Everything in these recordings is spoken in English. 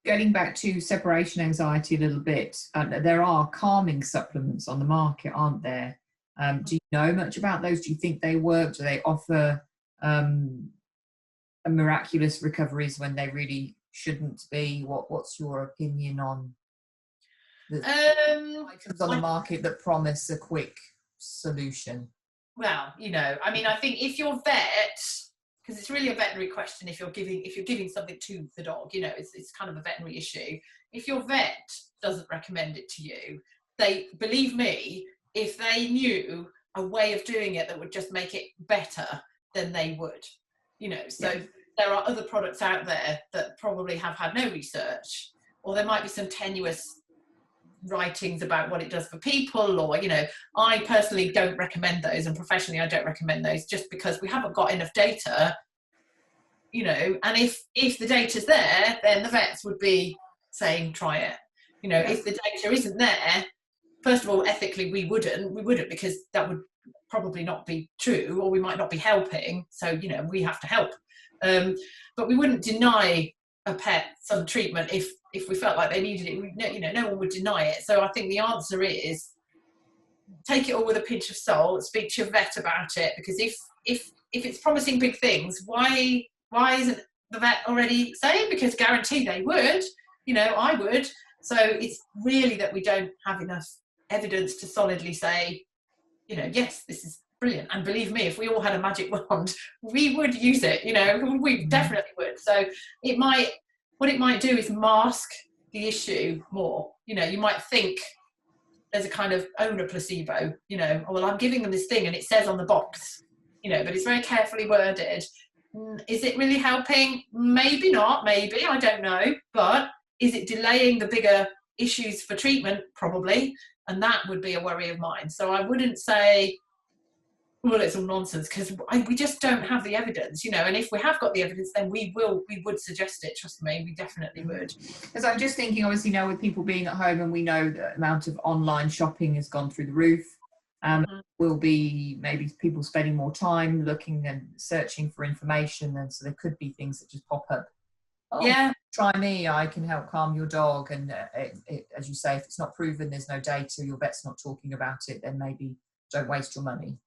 Getting back to separation anxiety a little bit, there are calming supplements on the market, aren't there? Do you know much about those? Do you think they work? Do they offer miraculous recoveries when they really shouldn't be? What's your opinion on the items on the market that promise a quick solution? Well, I mean, I think if your vet, because it's really a veterinary question, if you're giving something to the dog, it's kind of a veterinary issue. If your vet doesn't recommend it to you, they, believe me, if they knew a way of doing it that would just make it better, then they would. So yeah. There are other products out there that probably have had no research, or there might be some tenuous writings about what it does for people, or I personally don't recommend those, and professionally I don't recommend those, just because we haven't got enough data, and if the data's there, then the vets would be saying try it. If the data isn't there, first of all, ethically we wouldn't, because that would probably not be true, or we might not be helping, so we have to help, but we wouldn't deny a pet some treatment if we felt like they needed it. No one would deny it. So I think the answer is take it all with a pinch of salt, speak to your vet about it, because if it's promising big things, why isn't the vet already saying? Because guarantee they would, I would. So it's really that we don't have enough evidence to solidly say, yes, this is brilliant. And believe me, if we all had a magic wand, we would use it, we definitely would. So what it might do is mask the issue more. You might think there's a kind of owner placebo, well, I'm giving them this thing and it says on the box, but it's very carefully worded. Is it really helping? Maybe not, maybe, I don't know. But is it delaying the bigger issues for treatment? Probably. And that would be a worry of mine. So I wouldn't say, well, it's all nonsense, because we just don't have the evidence, and if we have got the evidence, then we would suggest it. Trust me, we definitely would. Because I'm just thinking, obviously, with people being at home, and we know the amount of online shopping has gone through the roof, will be maybe people spending more time looking and searching for information, and so there could be things that just pop up. Oh, yeah, try me, I can help calm your dog. And as you say, if it's not proven, there's no data, your vet's not talking about it, then maybe don't waste your money.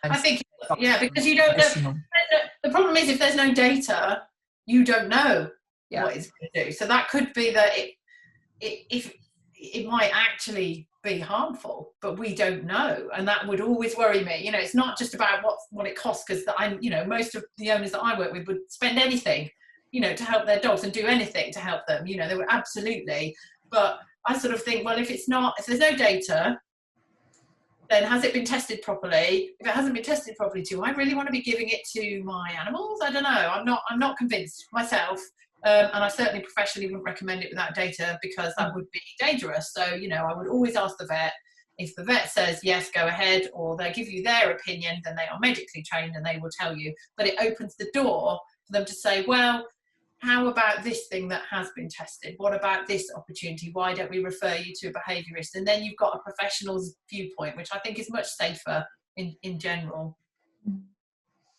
And I think, yeah, because you don't know. The problem is, if there's no data, you don't know what it's going to do. So that could be that it might actually be harmful, but we don't know, and that would always worry me. It's not just about what it costs, because I'm, most of the owners that I work with would spend anything, to help their dogs, and do anything to help them. They would absolutely. But I sort of think, well, if there's no data, then has it been tested properly? If it hasn't been tested properly, do I really want to be giving it to my animals? I don't know. I'm not convinced myself. And I certainly professionally wouldn't recommend it without data, because that would be dangerous. So, I would always ask the vet. If the vet says, yes, go ahead, or they give you their opinion, then they are medically trained and they will tell you. But it opens the door for them to say, well, how about this thing that has been tested? What about this opportunity? Why don't we refer you to a behaviorist? And then you've got a professional's viewpoint, which I think is much safer in general.